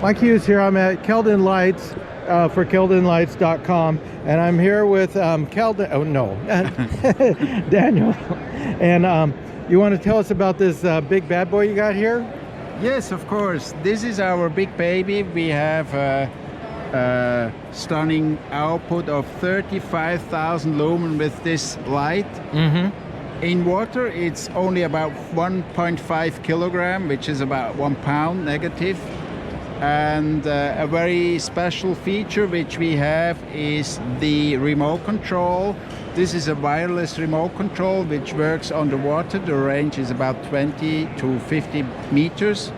Mike Hughes here. I'm at Keldan Lights for keldanlights.com, and I'm here with Keldan. Oh no, Daniel. And you want to tell us about this big bad boy you got here? Yes, of course. This is our big baby. We have a stunning output of 35,000 lumen with this light. In water, it's only about 1.5 kilogram, which is about 1 pound negative. And a very special feature which we have is the remote control. This is a wireless remote control which works underwater. The range is about 20 to 50 meters.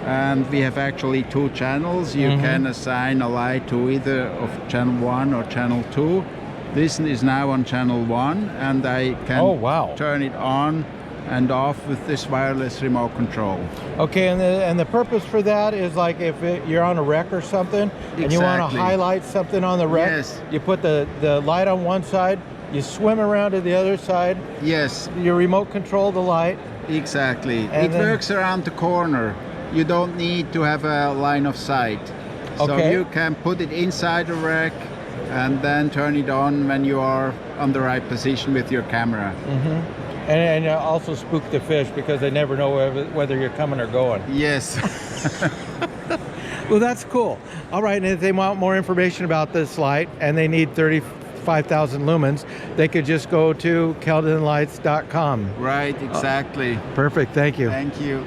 And we have actually 2 channels. You can assign a light to either of channel 1 or channel 2. This is now on channel 1, and I can turn it on and off with this wireless remote control. Okay, and the purpose for that is like if you're on a wreck or something, and you want to highlight something on the wreck, you put the light on one side, you swim around to the other side. Yes. You remote control the light. Exactly. And it works around the corner. You don't need to have a line of sight. So you can put it inside the wreck and then turn it on when you are on the right position with your camera. And also spook the fish because they never know whether you're coming or going. Yes. Well, that's cool. All right, and if they want more information about this light and they need 35,000 lumens, they could just go to keldanlights.com. Right, exactly. Perfect, thank you. Thank you.